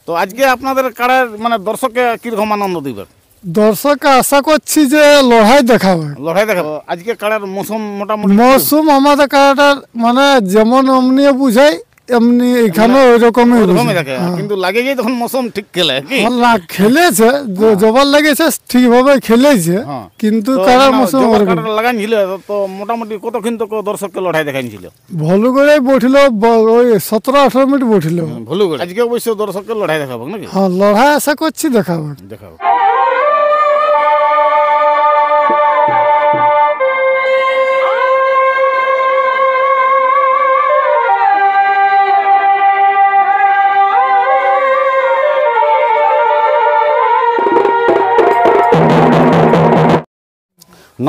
তো আজকে আপনাদের কাড়ার মানে দর্শককে কিরকম আনন্দ দিবে? দর্শককে আশা করছি যে লড়াই দেখাবে। লড়াই দেখাবো। আজকে কাড়ার মৌসুম মোটামুটি মৌসুম আমাদের কাড়াটার মানে যেমন অমনি বুঝাই এমনি এখানে ওই রকমই থাকে, কিন্তু লাগে যে তখন মৌসুম ঠিক খেলে কি না খেলেছে জবার লেগেছে ঠিকভাবে খেলেছে, কিন্তু কাড়ার মৌসুম লাগাইছিল তো মোটামুটি কতক্ষণ তো দর্শককে লড়াই দেখাইছিল। ভলু করে বঠিল ওই 17-18 মিনিট বঠিল ভুলু করে। আজকে অবশ্য দর্শককে লড়াই দেখাবো নাকি? হ্যাঁ লড়াই আশা করছি দেখাবো।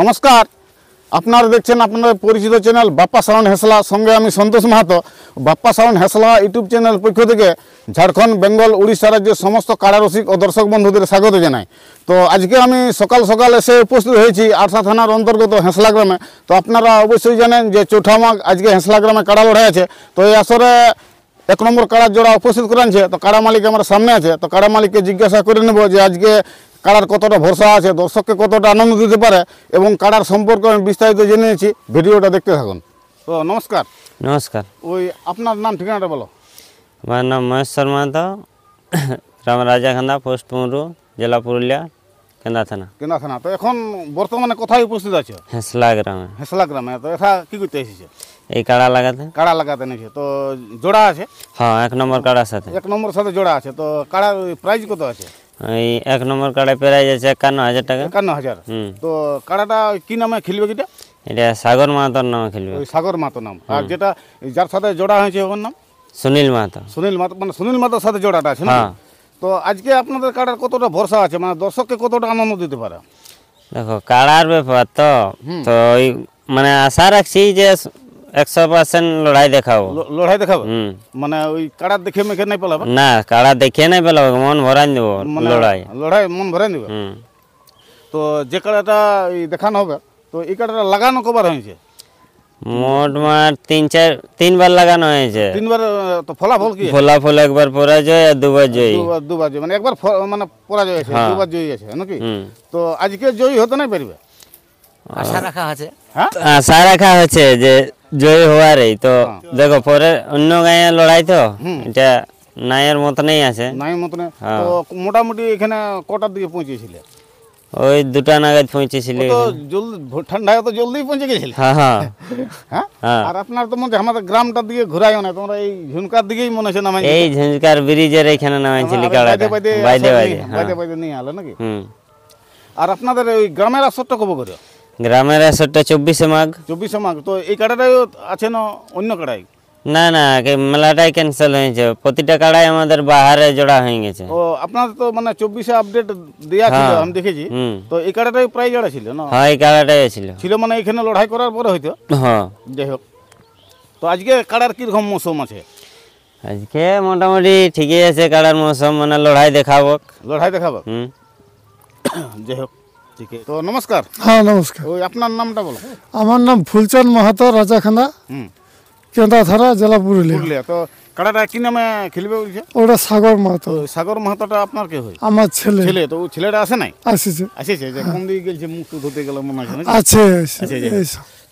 নমস্কার, আপনারা দেখছেন আপনাদের পরিচিত চ্যানেল বাপ্পা সাউন্ড হেসলা, সঙ্গে আমি সন্তোষ Mahato. Bappa sound হেসলা YouTube channel পক্ষ থেকে ঝাড়খণ্ড, বেঙ্গল, উড়িষ্যা রাজ্যের সমস্ত কাড়া রসিক ও দর্শক বন্ধুদের স্বাগত জানাই। তো আজকে আমি সকাল সকাল এসে উপস্থিত হয়েছি আরসা থানার অন্তর্গত হেসলা গ্রামে। তো আপনারা অবশ্যই জানেন যে 4 মাঘ আজকে হেসলা গ্রামে কাড়া লড়াই আছে। তো এই আসরে 1 নম্বর কাড়ার জোড়া উপস্থিত করেছে। তো কাড়া মালিক আমার সামনে আছে, তো কাড়া মালিককে জিজ্ঞাসা করে নেব যে আজকে কাড়ার কতটা ভরসা আছে, দর্শককে কতটা আনন্দ দিতে পারে এবং কাড়ার সম্পর্কে আমি বিস্তারিত জেনে নিয়েছি। ভিডিওটা দেখতে থাকুন। তো নমস্কার। নমস্কার। ওই আপনার নাম ঠিকানাটা বলো। আমার নাম মহেশ শর্মা, তো গ্রাম রাজাখান্দা, পোস্ট পুমরু, জেলা পুরুলিয়া, কেন্দা থানা। কেন্দা থানা। তো এখন বর্তমানে কোথায় উপস্থিত আছে? হেসলা গ্রামে। হেসলা গ্রামে। তো এটা কি করতে এসেছে? এই কাড়া লাগাতে। কাড়া লাগাতে নিয়েছে। তো জোড়া আছে? হ্যাঁ, 1 নম্বর কাড়ার সাথে। 1 নম্বর সাথে জোড়া আছে। তো কাড়ার প্রাইস কত আছে? এই 1 নম্বর কাড়ায় প্রাইস আছে 51,000 টাকা। 51,000। তো কাড়াটা কি নামে খেলবে? কিটা এটা সাগর মাহাতোর নামে খেলবে। ওই সাগর মাহাতো নাম। আর যেটা যার সাথে জোড়া হয়েছে ওর নাম? সুনীল মাহাতো। সুনীল মাহাতো, মানে সুনীল মাহাতোর সাথে জোড়াটা আছে না? তো আজকে আপনাদের কাড়ার কতটা ভরসা আছে, মানে দর্শককে কতটা আনন্দ দিতে পারে? দেখো কাড়ার ব্যাপার তো ওই মানে আশা রাখছি যে 100% লড়াই দেখাবো। লড়াই দেখাবো মানে ওই কাড়া দেখে মেখে নাই পেলাবো না, কাড়া দেখে নাই পেলাবো, মন ভরাই দেবো। লড়াই মন ভরাই দেবো। তো যে কাড়াটা দেখানো হবে, তো এই কাড়াটা লাগানো কবার হয়েছে? মোটমাট 3-4 লাগানো হয়েছে। 3বার। তো ফলাফল কি? ফলাফল 1বার পরাজয় আর 2বার জয়ী। 2বার জয়ী, মানে 1বার মানে পরাজয় আছে, 2বার জয়ী আছে নাকি? তো আজকে জয়ী হতে নাই পারবে? আশা রাখা আছে। হ্যাঁ, আশা রাখা হচ্ছে যে জয়ী হওয়ারই। তো দেখো পরে অন্য গায়ে লড়াই, তো এটা নাইয়ের মতনই আছে। নাইয়ের মতনে। তো মোটামুটি এখানে কটার দিকে পৌঁছেছিলে? ওই 2টা নাগাদ পৌঁছেছিল। ঠান্ডায় তো জলদি পৌঁছে গেছিল। হ্যাঁ। আর আপনার তো মনে আমাদের গ্রামটার দিকে ঘুরাই না, তোমরা এই ঝুনকার দিকেই মনে হচ্ছে নামাই? এই ঝুনকার ব্রিজের এখানে নামাইছিল কাড়াটা। বাইদে নিয়ে আলো নাকি? আর আপনাদের ওই গ্রামের আসরটা কবে করে? গ্রামের আসরটা 24 মাঘ। 24 মাঘ। তো এই কাড়াটাই আছে না অন্য কাড়াই? না না, মেলাটাই ক্যান্সেল হয়েছে। প্রতিটা কাড়াই আমাদের বাহারে জোড়া হয়ে গেছে। ও আপনাদের তো মানে 24-এ আপডেট দেওয়া ছিল, আমি দেখেছি। তো এই কাড়াটাই প্রায় জোড়া ছিল না? হ্যাঁ, এই কাড়াটাই ছিল মানে এখানে লড়াই করার পরে হয়তো। হ্যাঁ, যাই হোক। তো আজকে কাড়ার কিরকম মৌসুম আছে? আজকে মোটামুটি ঠিকই আছে কাড়ার মৌসুম, মানে লড়াই দেখাবো। যাই হোক, ঠিক আছে। তো নমস্কার। হ্যাঁ নমস্কার। ওই আপনার নামটা বলো। আমার নাম ফুলচাঁদ মাহাতো, রাজাখান্দা, কেন্দা থানা, জেলা পুরুলিয়া। তো কাড়াটা কি নামে খেলবে বলছে? ওটা সাগর মাহাতো। সাগর মাহাতোটা আপনার কে হয়? আমার ছেলে। তো ছেলেটা আসে নাই? আসেছে। যে কোন দিকে গেছে, মুখ টুক ধুতে গেল মনে হয় আছে।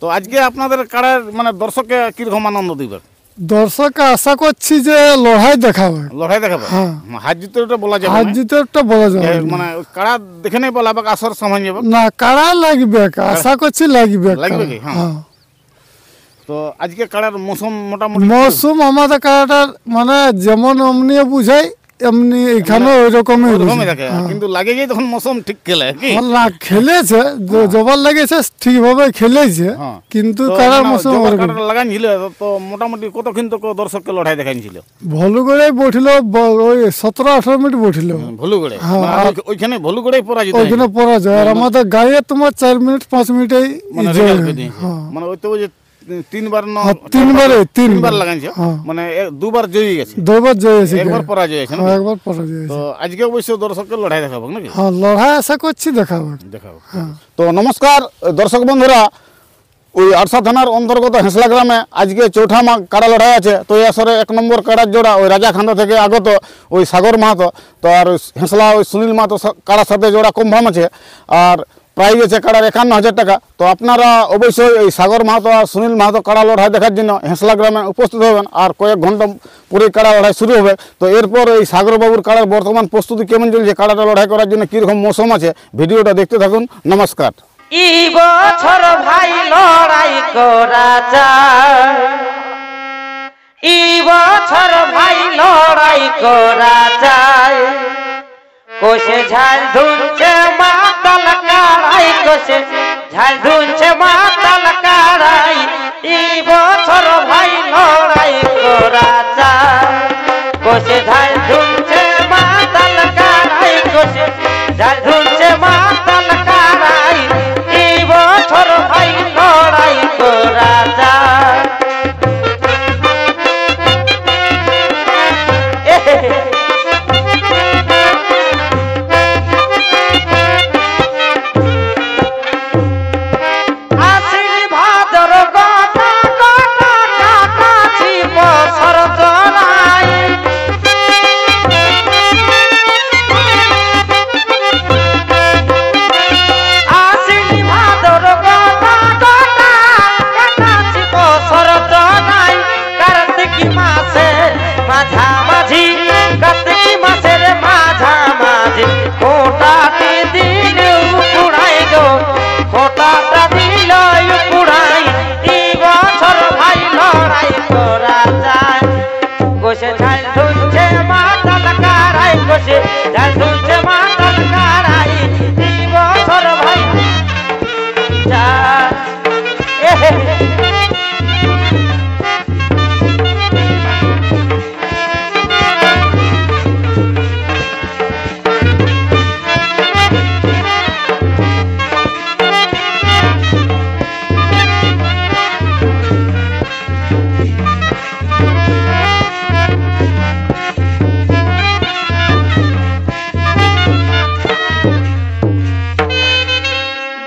তো আজকে আপনাদের কাড়ার মানে দর্শককে কিরকম আনন্দ দিবে? দর্শককে আশা করছি যে লড়াই দেখাবে। হাত জিতেটা বলা যাবে? হাত জিতেটা বলা যাবে মানে কাড়া দেখে নাই বলা আসর সময় যাবে না, কাড়া লাগবে, আশা করছি লাগবে কি? হ্যাঁ। তো আজকে কাড়ার মৌসুম মোটামুটি মৌসুম আমাদের কাড়াটার মানে যেমন অমনি বুঝাই এমনি এখানে ওই রকমই থাকে, কিন্তু লাগে যে তখন মৌসুম ঠিক খেলে কি না খেলেছে জবার লেগেছে ঠিকভাবে খেলেছে, কিন্তু কাড়ার মৌসুম লাগাইছিল। তো মোটামুটি কতক্ষণ তো দর্শককে লড়াই দেখাইছিল? ভলু করে বঠিল ওই 17-18 মিনিট বঠিল ভলু করে। ওইখানে ভলু করে পরাজয়। আর আমাদের গায়ে তোমার 4 মিনিট 5 মিনিটেই মানে ওই তো যে 3বার লাগাইছে, মানে 2বার জয়ী গেছে। 2বার জয়ী আছে, একবার পরাজয় আছে। তো আজকে অবশ্য দর্শককে লড়াই দেখাবো নাকি? হ্যাঁ, লড়াই আশা করছি দেখাবো। তো নমস্কার দর্শক বন্ধুরা, ওই আরসা থানার অন্তর্গত হেঁসলা গ্রামে আজকে চৌঠা কাড়া লড়াই আছে। তো এই আসরে 1 নম্বর কাড়ার জোড়া ওই রাজাখান্দা থেকে আগত ওই সাগর মাহাতো, তো আর হেঁসলা ওই সুনীল মাহাতো কাড়ার সাথে জোড়া কনফার্ম আছে। আর প্রাইজ আছে কাড়ার 51,000 টাকা। তো আপনারা অবশ্যই এই সাগর মাহাতো আর সুনীল মাহাতো কাড়া লড়াই দেখার জন্য হেঁসলা গ্রামে উপস্থিত হবেন। আর কয়েক ঘন্টা পরে কাড়া লড়াই শুরু হবে। তো এরপর এই সাগরবাবুর কাড়ার বর্তমান প্রস্তুতি কেমন চলছে, কাড়াটা লড়াই করার জন্য কীরকম মৌসুম আছে, ভিডিওটা দেখতে থাকুন। নমস্কার। এই বছর ভাই লড়াই করা যায়, এই বছর ভাই লড়াই করা যায়। কোষে ঝাল ধুনছে মাতাল কাড়াই, কোষে ঝাল ধুনছে মাতাল কাড়াই। এই বছর ভাই লড়াই করা যায়, কোষে ঝাল ধুনছে মাতাল কাড়াই, কোষে ঝাল ধুনছে মাতাল কাড়াই। এই বছর ভাই লড়াই করা যায়। কোষে ঝাল ধুনছে মাতাল কাড়াই, কোষে ঝাল ধুনছে মাতাল কাড়াই। এই বছর ভাই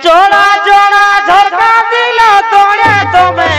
জোড়া জোড়া ঝরকা দিল তোড়ে তুমি